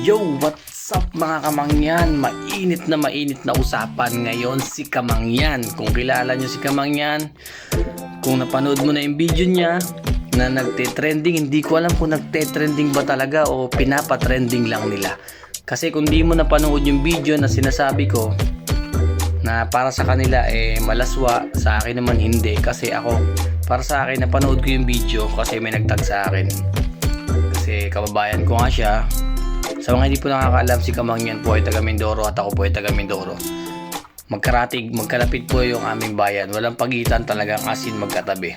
Yo, what's up mga kamangyan? Mainit na usapan ngayon si Kamangyan. Kung kilala nyo si Kamangyan, kung napanood mo na yung video niya na nagte-trending, hindi ko alam kung nagte-trending ba talaga o pinapa-trending lang nila. Kasi kung di mo napanood yung video na sinasabi ko na para sa kanila malaswa, sa akin naman hindi. Kasi ako, para sa akin napanood ko yung video kasi may nagtag sa akin. Kasi kababayan ko nga siya. Sa mga hindi po nakakaalam, si Kamangyan po ay taga Mindoro at ako po ay taga Mindoro. Magkalapit po yung aming bayan. Walang pagitan, talagang asin magkatabi.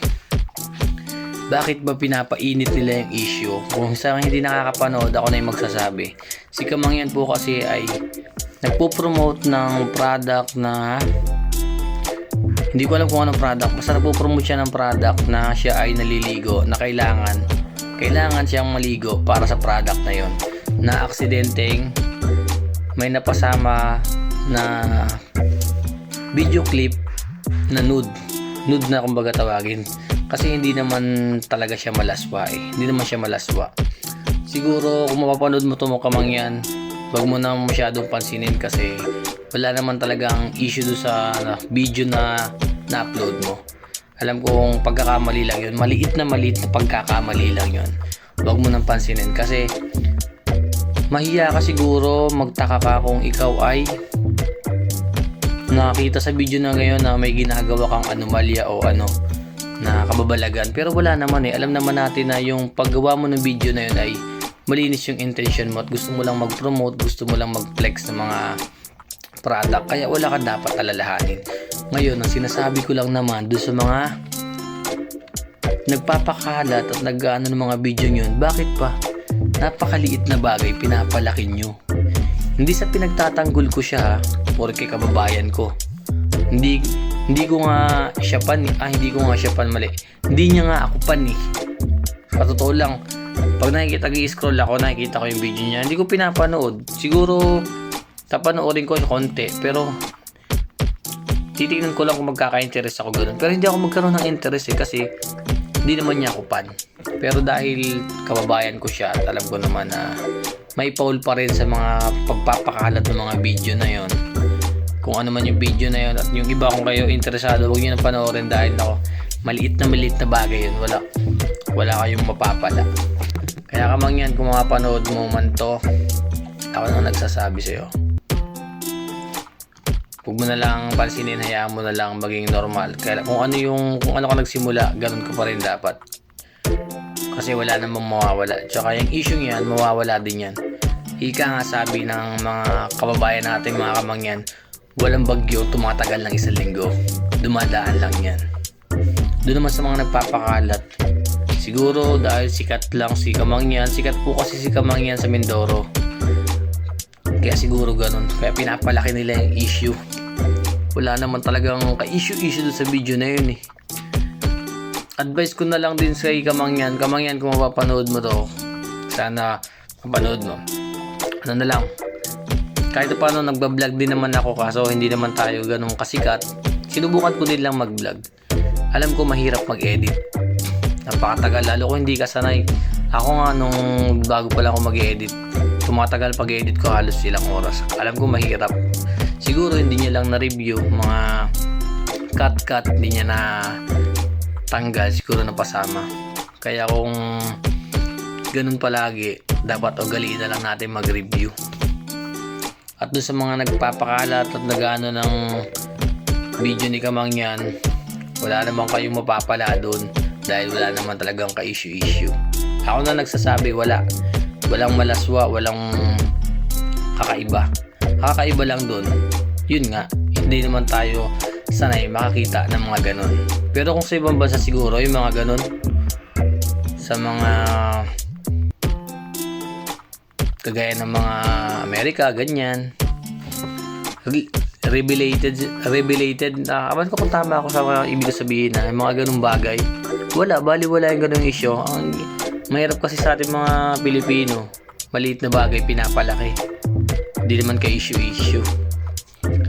Bakit ba pinapainit nila yung issue? Kung sa hindi nakakapanood, ako na yung magsasabi. Si Kamangyan po kasi ay nagpo-promote ng product na hindi ko alam kung anong product. Basta nagpo-promote siya ng product na siya ay naliligo, na kailangan siyang maligo para sa product na yon, na aksidenteng may napasama na video clip na nude na kumbaga tawagin, kasi hindi naman talaga siya malaswa hindi naman siya malaswa. Siguro kung mapapanood mo to mo Kamangyan, wag mo na masyadong pansinin kasi wala naman talagang issue do sa video na na-upload mo. Alam kong pagkakamali lang yun, maliit na pagkakamali lang yun. Wag mo nang pansinin kasi mahiya ka siguro, magtaka ka kung ikaw ay nakita sa video na ngayon na may ginagawa kang anomalya o na kababalagan. Pero wala naman alam naman natin na yung paggawa mo ng video na yun ay malinis yung intention mo at gusto mo lang mag-promote, gusto mo lang mag-flex ng mga product, kaya wala ka dapat alalahanin. Ngayon, ang sinasabi ko lang naman doon sa mga nagpapakalat at nag-ano ng mga video yun, bakit pa napakaliit na bagay pinapalaki nyo? Hindi sa pinagtatanggol ko siya porque kababayan ko. Hindi ko nga siya pan mali. Hindi niya nga ako pan Sa totoo lang, pag scroll ako, nakikita ko yung video niya, hindi ko pinapanood. Siguro tapanoorin ko yung konti, pero titignan ko lang kung magkaka-interest ako ganoon. Pero hindi ako magkaroon ng interest kasi hindi naman niya ako pan. Pero dahil kababayan ko siya at alam ko naman na may paul pa rin sa mga pagpapakalat ng mga video na yon. Kung ano man yung video na yon, at yung iba kung kayo interesado, huwag nyo na panoorin dahil maliit na bagay yun. Wala kayong mapapala. Kaya Kamangyan, kung mapanood mo man to, ako na nagsasabi sa'yo, huwag mo na lang pansinin, hayaan mo na lang maging normal. Kaya kung ano ka nagsimula, ganun ka pa rin dapat. Kasi wala namang mawawala. Tsaka yung issue yan, mawawala din yan. Ika nga sabi ng mga kababayan natin, mga Kamangyan, walang bagyo, tumatagal ng 1 linggo. Dumadaan lang yan. Doon naman sa mga nagpapakalat, siguro dahil sikat lang si Kamangyan, sikat po kasi si Kamangyan sa Mindoro. Kaya siguro ganun. Kaya pinapalaki nila yung issue. Wala naman talagang ka-issue doon sa video na yun Advice ko na lang din sa Kamangyan. Kamangyan, kung mapapanood mo to, sana mapanood mo. Ano na lang, kahit paano nagbablog din naman ako, kaso hindi naman tayo ganun kasikat. Sinubukan ko din lang mag-vlog. Alam ko mahirap mag-edit. Napakatagal, lalo kung hindi ka sanay. Ako nga nung bago pa lang ako mag-edit, tumatagal pag-edit ko halos ilang oras. Alam ko mahirap. Siguro hindi niya lang na-review, mga cut, hindi niya na tanggal, siguro napasama. Kaya kung ganun palagi, dapat ugaliin na lang natin mag-review. At doon sa mga nagpapakalat at nag-ano ng video ni Kamangyan, wala naman kayong mapapala doon dahil wala naman talagang ka-issue. Ako na nagsasabi, walang malaswa, walang kakaiba. Kakaiba lang doon, yun nga, hindi naman tayo sanay makakita ng mga ganun. Pero kung sa ibang bansa siguro, yung mga ganun, sa mga kagaya ng mga Amerika, ganyan, rehabilitated na, awan ko kung tama ako sa mga ibig sabihin na mga ganung bagay. Wala yung ganung issue. Ang mahirap kasi sa ating mga Pilipino, maliit na bagay pinapalaki. Hindi naman ka issue.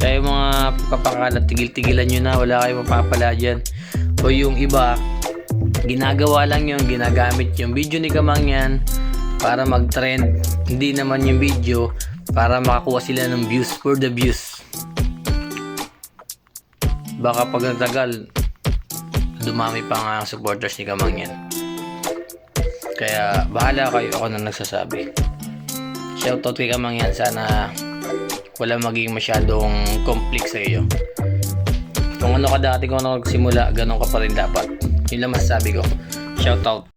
Kaya yung mga papakalat, tigil-tigilan nyo na, wala kayong mapapala dyan. O yung iba, ginagawa lang yun, ginagamit yung video ni Kamangyan para mag-trend, hindi naman yung video para makakuha sila ng views for the views. Baka pag nagtagal, dumami pa nga ang supporters ni Kamang yan. Kaya bahala kayo, ako na nagsasabi. Shoutout kay Kamang yan, sana wala maging masyadong complex sa iyo. Kung ano ka dati, kung ano nagsimula, ganun ka pa rin dapat. Yun lang masasabi ko. Shoutout.